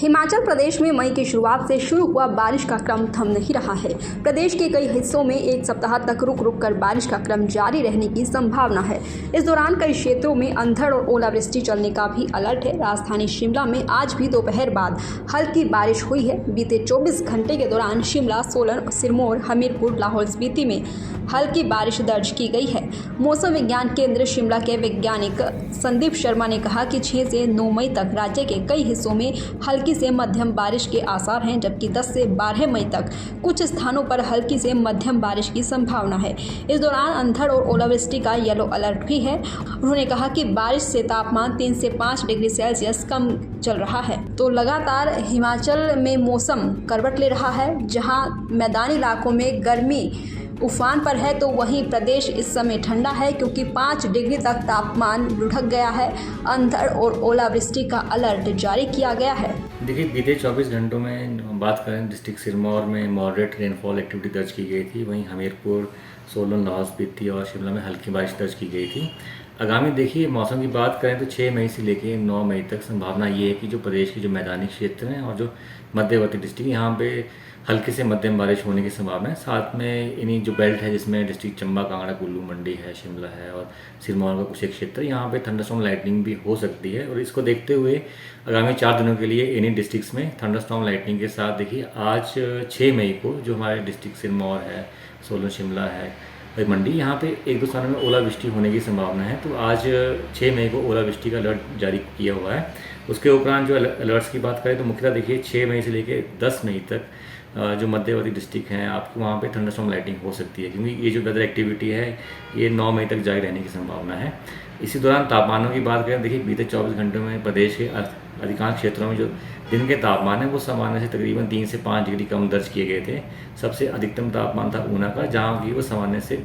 हिमाचल प्रदेश में मई की शुरुआत से शुरू हुआ बारिश का क्रम थम नहीं रहा है। प्रदेश के कई हिस्सों में एक सप्ताह तक रुक रुक कर बारिश का क्रम जारी रहने की संभावना है। इस दौरान कई क्षेत्रों में अंधड़ और ओलावृष्टि चलने का भी अलर्ट है। राजधानी शिमला में आज भी दोपहर बाद हल्की बारिश हुई है। बीते 24 घंटे के दौरान शिमला, सोलन, सिरमौर, हमीरपुर, लाहौल स्पीति में हल्की बारिश दर्ज की गई है। मौसम विज्ञान केंद्र शिमला के वैज्ञानिक संदीप शर्मा ने कहा कि 6 से 9 मई तक राज्य के कई हिस्सों में हल्की से मध्यम बारिश के आसार हैं, जबकि 10 से 12 मई तक कुछ स्थानों पर हल्की से मध्यम बारिश की संभावना है। इस दौरान अंधड़ और ओलावृष्टि का येलो अलर्ट भी है। उन्होंने कहा कि बारिश से तापमान 3 से 5 डिग्री सेल्सियस कम चल रहा है। तो लगातार हिमाचल में मौसम करवट ले रहा है। जहां मैदानी इलाकों में गर्मी उफान पर है, तो वहीं प्रदेश इस समय ठंडा है, क्योंकि 5 डिग्री तक तापमान लुढ़क गया है। अंधड़ और ओलावृष्टि का अलर्ट जारी किया गया है। देखिए, बीते 24 घंटों में बात करें, डिस्ट्रिक्ट सिरमौर में मॉडरेट रेनफॉल एक्टिविटी दर्ज की गई थी। वहीं हमीरपुर, सोलन, लाहौल स्पीति और शिमला में हल्की बारिश दर्ज की गई थी। आगामी देखिए मौसम की बात करें तो 6 मई से लेकर 9 मई तक संभावना ये है कि जो प्रदेश के जो मैदानी क्षेत्र हैं और जो मध्यवर्ती डिस्ट्रिक्ट, यहाँ पे हल्की से मध्यम बारिश होने की संभावना है। साथ में इन्हीं जो बेल्ट है जिसमें डिस्ट्रिक्ट चंबा, कांगड़ा, कुल्लू, मंडी है, शिमला है और सिरमौर का कुछ एक क्षेत्र, यहाँ पे थंडरस्टॉर्म लाइटनिंग भी हो सकती है। और इसको देखते हुए आगामी 4 दिनों के लिए इन्हीं डिस्ट्रिक्ट्स में थंडरस्टॉर्म लाइटनिंग के साथ देखिए आज 6 मई को जो हमारे डिस्ट्रिक्ट सिरमौर है, सोलन, शिमला है, मंडी, यहाँ पे 1-2 स्थानों में ओलावृष्टि होने की संभावना है। तो आज 6 मई को ओलावृष्टि का अलर्ट जारी किया हुआ है। उसके उपरांत जो अलर्ट्स की बात करें तो मुख्यतः देखिए 6 मई से लेकर 10 मई तक जो मध्यवर्ती डिस्ट्रिक्ट हैं आपको वहाँ पे थंडरस्टॉर्म लाइटिंग हो सकती है, क्योंकि ये जो वेदर एक्टिविटी है ये 9 मई तक जारी रहने की संभावना है। इसी दौरान तापमानों की बात करें, देखिए बीते 24 घंटों में प्रदेश के अधिकांश क्षेत्रों में जो दिन के तापमान है वो सामान्य से तकरीबन 3 से 5 डिग्री कम दर्ज किए गए थे। सबसे अधिकतम तापमान था ऊना का, जहाँ की वो सामान्य से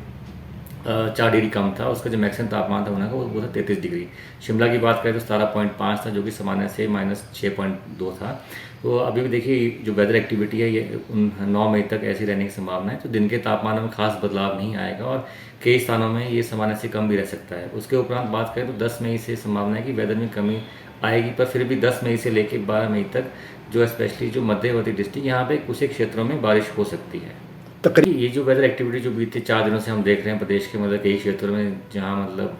4 डिग्री कम था। उसका जो मैक्सिमम तापमान था ऊना का वो था 33 डिग्री। शिमला की बात करें तो 17.5 था, जो कि सामान्य से -6.2 था। तो अभी भी देखिए जो वेदर एक्टिविटी है ये 9 मई तक ऐसी रहने की संभावना है। तो दिन के तापमान में खास बदलाव नहीं आएगा और कई स्थानों में ये सामान्य से कम भी रह सकता है। उसके उपरांत बात करें तो 10 मई से संभावना है कि वेदर में कमी आएगी, पर फिर भी 10 मई से लेकर 12 मई तक जो स्पेशली जो मध्यवर्ती डिस्ट्रिक्ट, यहाँ पे कुछ एक क्षेत्रों में बारिश हो सकती है। ये जो वेदर एक्टिविटी जो बीते 4 दिनों से हम देख रहे हैं प्रदेश के मतलब कई क्षेत्रों में, जहाँ मतलब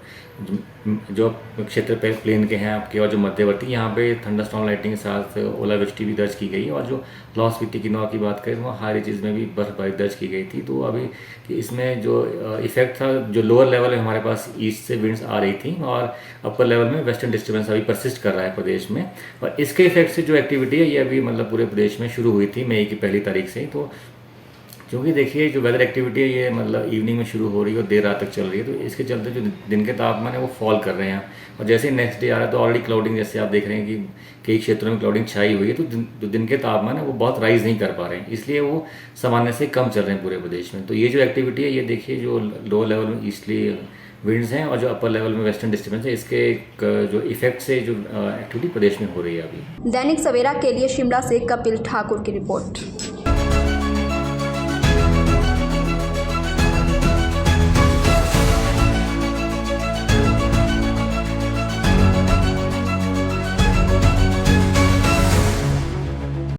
जो क्षेत्र पे प्लेन के हैं आपके और जो मध्यवर्ती, यहाँ पे थंडरस्टॉर्म लाइटिंग के साथ ओलावृष्टि भी दर्ज की गई। और जो लाहौल स्पीति की नौ की बात करें तो हाई रीचेज में भी बर्फबारी दर्ज की गई थी। तो अभी इसमें जो इफेक्ट था, जो लोअर लेवल में हमारे पास ईस्ट से विंड्स आ रही थी और अपर लेवल में वेस्टर्न डिस्टर्बेंस अभी परसिस्ट कर रहा है प्रदेश में। और इसके इफेक्ट से जो एक्टिविटी है ये अभी मतलब पूरे प्रदेश में शुरू हुई थी मई की पहली तारीख से। तो क्योंकि देखिए जो वेदर एक्टिविटी है ये मतलब इवनिंग में शुरू हो रही है और देर रात तक चल रही है, तो इसके चलते जो दिन के तापमान है वो फॉल कर रहे हैं। और जैसे ही नेक्स्ट डे आ रहा है तो ऑलरेडी क्लाउडिंग, जैसे आप देख रहे हैं कि कई क्षेत्रों में क्लाउडिंग छाई हुई है, तो जो दिन के तापमान है वो बहुत राइज नहीं कर पा रहे हैं, इसलिए वो सामान्य से कम चल रहे हैं पूरे प्रदेश में। तो ये जो एक्टिविटी है ये देखिए जो लोअर लेवल में ईस्टली विंड्स हैं और जो अपर लेवल में वेस्टर्न डिस्टर्बेंस है, इसके जो इफेक्ट से जो एक्टिविटी प्रदेश में हो रही है अभी। दैनिक सवेरा के लिए शिमला से कपिल ठाकुर की रिपोर्ट।